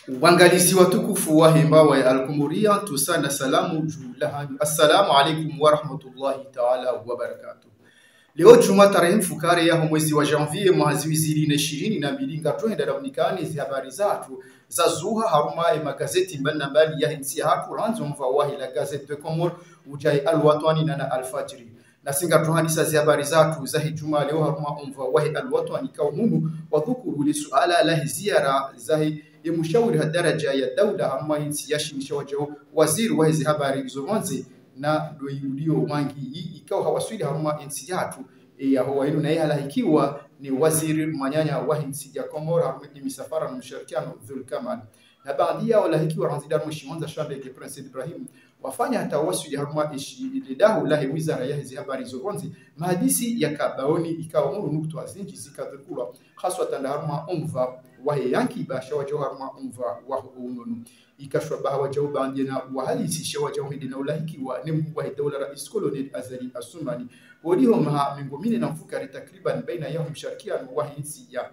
Uangalizi watukufu wa himbawa ya Al-Qumuria tusana salamu julahanyu. Assalamu alaikum wa rahmatullahi ta'ala wa barakatuh. Leo Juma tarehe mfukare ya mwezi wa Janvier mwezi 2022 ngatoenda dabunikani zi habari zatu za zuha haruma ya magazeti mbalimbali ya nchi hatu ranzo mva wahi la gazeti de Comor ujai Al-Watani na Al-Fajri. Na singa tuhadisa zi habari zatu za Juma leo haruma mva wahi Al-Watani kaumunu wadhukuru li suala la ziara zahi ya mshauri wa daraja ya dawla amma insi yashimisha wajao waziri wa hizi habari zoonze na doyulio wangi ikawa hawaswili haruma insi yatu ya hawainu na yala ikiwa ni waziri manyanya wa insi ya Komora haruma misafara na mshirikiano Dhul Kamal na baadhi yao la ikiwa ranzidar mshimanza shande ya Prince Ibrahim wafanya hata waswili haruma ishi lidahu lahi wizara ya hizi habari zoonze mahadisi ya kabaoni ikawa muru nuktu azinji zikadhukula haswa tanda haruma umva wahe yanki basha wajawar ma umva wahu ununu ikashwa baha wajaw bandina wahali sisha wajaw hidina ulahiki wa nimu wahe dawla rais kolonel azali asumani waliho maha mingomine na mfukari takriban baina yahu msharikiano wahe insi ya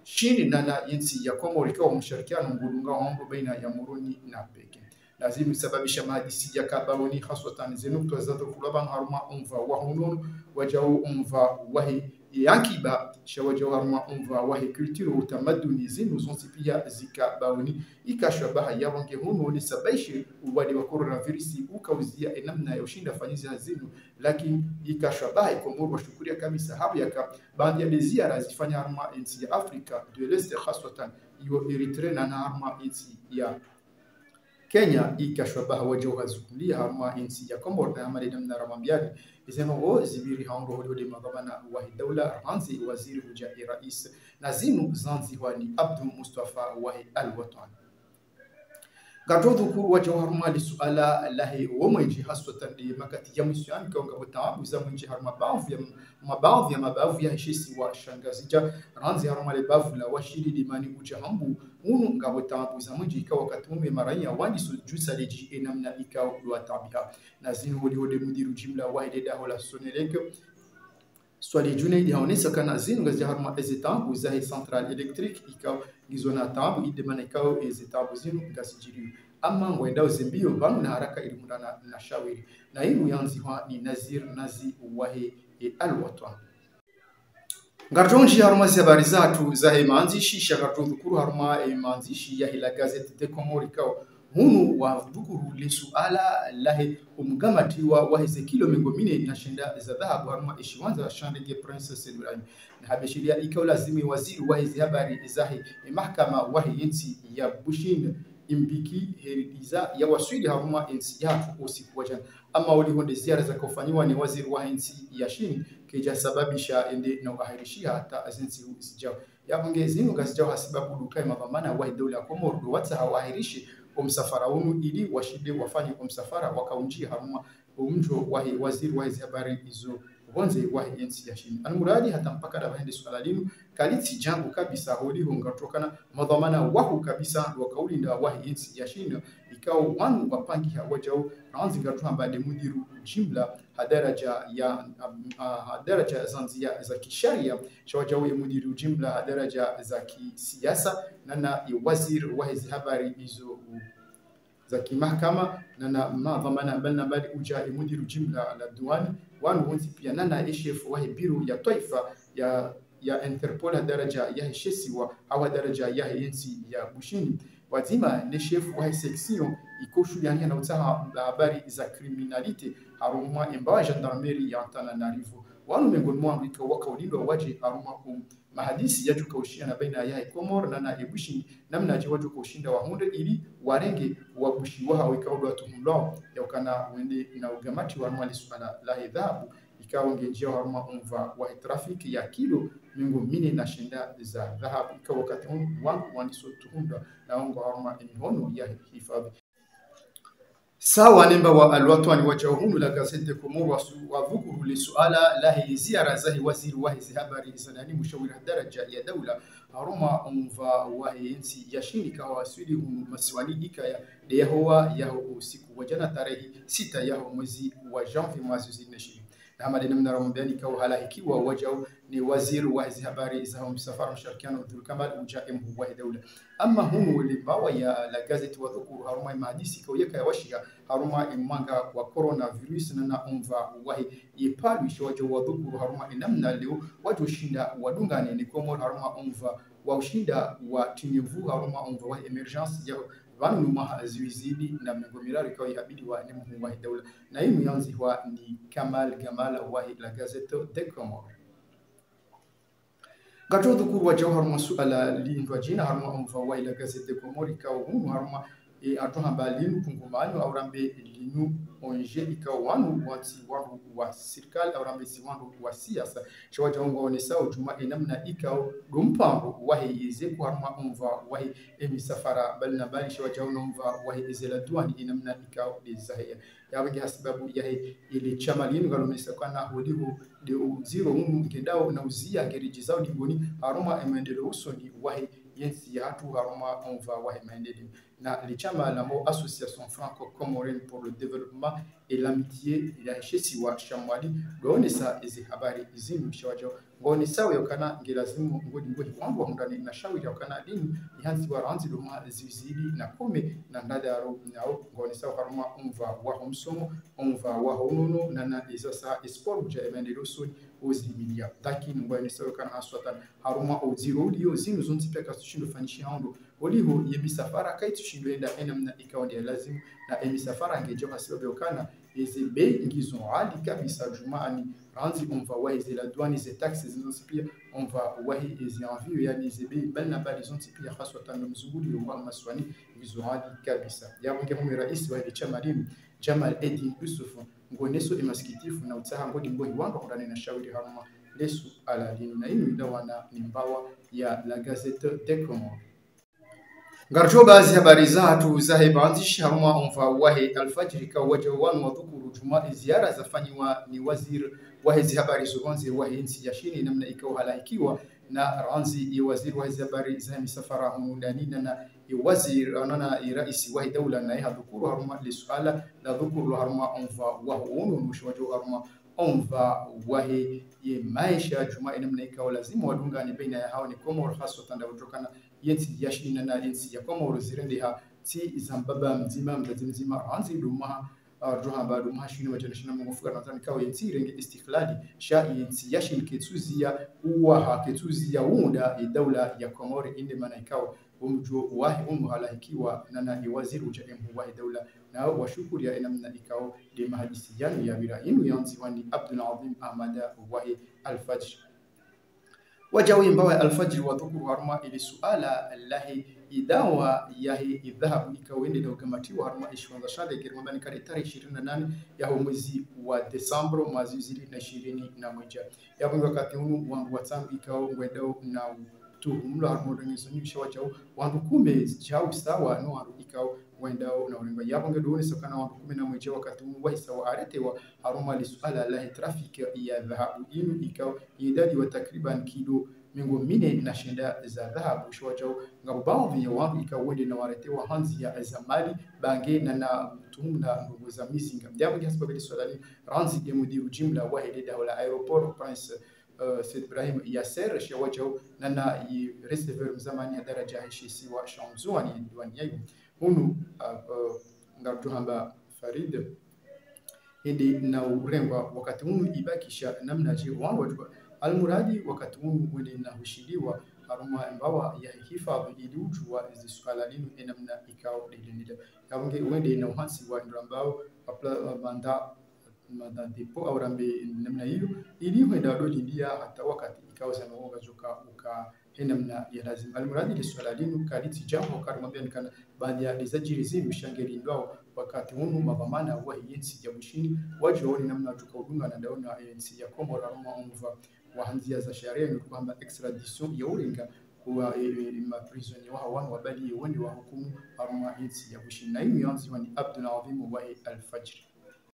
shini na insi ya Komori kwa msharikiano mgulunga wambo baina ya Moroni na Peke lazima sababisha mahadisi ya kabaoni haswatan zinuktu azato kulaban haruma umva wahu ununu wajaw umva wahe yankiba shawaja haruma umva wahe kulturo utamaduni zinu zonsi pia zika baoni ikashwa baha yawange huno ni sabaishi uwali wa coronavirus ukauzia enamna ya ushinda fanyizi hazinu lakini ikashwa baha ikomuru wa shukuria kabisa habu yaka baadhi ya ziara zifanya haruma insi ya Afrika de l'Est khaswatan iyo Eritrea na haruma insi ya Kenya ikashwa baha wajo hazukulia haruma insi ya Komor na amali namna ramambiani izema wo zibiri haungo holiode magabana wahi dawla ranzi waziri hujai rais na zinu zanzi wani Abdu Mustafa wahi Al-Watani gadodhu kuru wajo haruma li suala lahi womweji haswatan li makati ya msuani kaunga butawabu za mwenji haruma baadhi ya mabavu ya heshisi wa shangazija ranzi haruma li bavu la washiri limani ujahambu unu nga butawabu za mwenji ikawa wakati ume maranya wani sujusa leji enamna ikawa luwa tabiha na zinu holiode mudiru jimla wahi leda hola soneleke swali june ili haonesa kana zinu ngazi haruma ezetabu zahi central electric ikaw gizona tabu idemana ikaw ezetabu zinu ngazi jiriu ama ngwendao zembio banu na haraka ilimundana na shawiri na inu yanziwa ni Nazir Nazi wahe Al-Watani ngarjonji haruma zi habari zatu zahi maanzishi shagatodhukuru haruma maanzishi ya hila gazeti de Komori ikaw hunu wa dhukuru li suala lahe umgamatiwa waheze kilo mingomine na shenda za dhahabu haruma ishiwanza shandege Princess Ibrahim na habeshiria ikaw lazimi waziri waheze habari zahi mahkama wahi insi ya Bushin imbiki heridiza ya waswili haruma insi yatu usiku wajan ama ulihonde ziara za kufanywa ni waziri wa insi ya Shin keja sababisha ende na ukahirishia hata azinsi usijao ya mungezi nunga sijao hasibabu dukai mabamana wahi dawla Komoro wata hawahirishi umsafara unu ili washide wafanye umsafara wakaunjia haruma umjo wahi waziri wahi habari izo wanze wahi ensi ya Shin anmuradi hata mpaka da bahende suala linu kaliti jangu kabisa holi hungatokana madhamana wahu kabisa wakaulinda wahi ensi ya Shin ikao wanu wapangi hawajao ranzi ngatu ambade mudiru jimla hadaraja zanzia za kisharia shawajao ya mudiru jimla hadaraja za kisiasa na waziri wahi habari izo za kimahakama na madhamana mbalimbali uja mudiru jimla la diwani wanu wanzi pia na chef wa biro ya taifa ya Interpol daraja ya heshesiwa au daraja ya yensi ya Bushini wazima ni chef wa section ikoshu yani na utaha habari za criminalite haruma embawa gendarmerie ya Antananarivo wanu miongoni mwa wakaulindwa waje haruma mahadisi yajo kaushia na baina ya Komoro na Bushini namna jiwajo kaushinda wa hunde ili warenge wa Bushi wa hawikaudo atumulao yakana wende na ugamati wa mali suala la dhahabu ikawa ngenjia haruma umva wa trafiki ya kilo mingomine na shenda za dhahabu ikawa wakati wangu wandiso tuhunda na wangu haruma imihono ya hifadhi sawa nemba wa Al-Watani wajahunu la gazeti de Komoro wa dhukuru li suala lahi ziara zahi waziri wahi habari zanani mshawiri daraja ya dawla haruma umva wahi insi ya Shin ikawa waswili masiwani ikaya de yahowa yaho usiku wajana tarehe 6 yaho mwezi wa Janvier mwezi 2020 Hamad namna rambiani kwa halahikiwa wajao ni waziri wa hizi habari za msafara mshirikiano Abdul Kamal ujaim huwa dawla ama hunu libawa ya la gazeti wa dhukuru haruma mahadisi kwa yaka yawashika haruma imanga wa coronavirus na umva wahi yipalu shawajo wa dhukuru haruma namna leo watu shinda wadungane ni komo haruma umva wa ushinda wa tinyevu haruma umva wa emergence ya vanu maha ziwizidi na mgomirari kwa yabidi wa nemu wa dawla na hii myanzi wa ni Kamal Gamal wa la gazeti de Comores gato dhukuru wa jawhar masuala lindwa jina haruma umva wa la gazeti de Comores kwa hunu haruma atoha balinu kungumanyo aurambe linu onje ikawanu wanu wa serikali aurambe siwandu wa siasa shawaja ngo onesa ujuma inamna ikao gumpango wahi ize haruma umva wahi emisafara balna bali shawaja umva wahi izela duani inamna ikao dizahia yabangi hasababu yahi ile chama linu galonesa kana hodiho de zero ngedao na uzia geriji zao digoni haruma emendelo usoni wahi yensi hatu haruma umva wahi maendeleo na le chama la mo association franco-comorienne pour le développement et l'amitié ya shesiwa shamwali donesa izi habari zinu shawajo ngonesa yokana ngelazimu ngodi wangu ndani na shawiri yokana dini ihanzi wa ranzi doma zizidi na kome na ndadaro nao ngonesa haruma umva wa homsomo umva wa honono na isasa sport ja emendelo soni ozimilia lakini ngonesa yokana haswatan haruma oziro liyo zinu zonti peka tushindo fanishi hando oliho yemisafara kaitushindwenda enamna ikaondia lazimu na emisafara ngejo hasibabe okana ezebe ngizo ali kabisa jumaani ranzi umva wahi la douane ze taxes zinzipia umva wahi ezi envio yani ezebe balna bali zonzipia haswa tano mzunguli wa maswani ngizo ali kabisa yabonge mu rais wa chama limu Jamal Eddin Yusuf ngoneso emaskitifu na utaha ngodi ngoi wangu ndani na shawiri haruma lesu ala linu na inu ndawana nimbawa ya la gazette de Comores Ngarjo baadhi habari zatu za hebandishi haruma umva wahi alfajiri kwa wajawanu wa dhukuru juma ziara zafanywa ni waziri wa hizi habari zugonze wa hinsi ya shini namna ikawa halaikiwa na ranzi ya waziri wa hizi habari za misafara humundani na waziri anana raisi wa dawla na ya dhukuru haruma li suala la dhukuru haruma umva wa huunu mshwajo haruma umva wahi ye maisha juma namna ikawa lazima wadungani baina ya hao ni Comores haswa kutokana yensi yashina na yensi ya Comores zirendeha ti zambaba mzima mzima ranzi duma rohamba duma shini majanashina mfuka nadhani kawa yensi renge istiklali sha yensi yashin ketuzia uwa ketuzia unda dawla ya Comores inde maana ikawa umjo wahi halakiwa na waziri wa wa dawla na washukuru ya namna ikao de mahadisi yanu ya bila inu yanzi wani Abdul Azim Ahmad wahi al-Fajr wajawi mbawa al-Fajr wa dhukuru haruma ili suala allahi idawa yahi idhahabu ikawende na ukamatiwa haruma ishwanza shade kirmambani kare tarehe 28 ya mwezi wa Desemba mwezi 2021 ya wakati huu wangu watano ikao ngwendao na tuhumla harmodangizo nyisha wachao wandu kume chao sawa no haru ikao wendao na urenga yabonge duone sokana wandu kume na mweje wakati huu wa sawa aretewa haruma li suala la trafiki ya dhahabu inu ikao idadi wa takriban kilo mingo mine na shenda za dhahabu shwachao ngabao vya wandu ikao wende na waretewa hanzi ya zamali bange na tuhumla ndugu za mizinga yabonge sababu suala li ranzi ya mudiru jumla wa ile dawla aeroport Prince Said Ibrahim Yasser shawajo nana receiver mzamani ya daraja heshisi wa shamzuani diwani yayu hunu ngatuhamba Farid hindi na urengwa wakati hunu ibakisha namna je wangu almuradi wakati hunu wende na hushiliwa haruma mbawa ya hifadhi ili ujua hizi suala linu namna ikao dilinida yabonge wende na uhansi wa ndambao apla banda depo au rambe namna hiyo ili huenda dolindia hata wakati ikawa sana uoga zuka uka namna ya lazima almuradi li swala linu kaliti jambo karumwambia nikana baadhi ya lizajiri zimu shangeli ndao wakati hunu mabamana wa yensi ya mshini wajioni namna tukahudunga na daona yensi ya Comores aruma umva wahanzia za sharia ni kwamba extradition ya urenga wa maprisoni wa hawan wabali wende wa hukumu aruma yensi ya mshini na hiyo yanzi wa ni Abdul Azim wa al-Fajr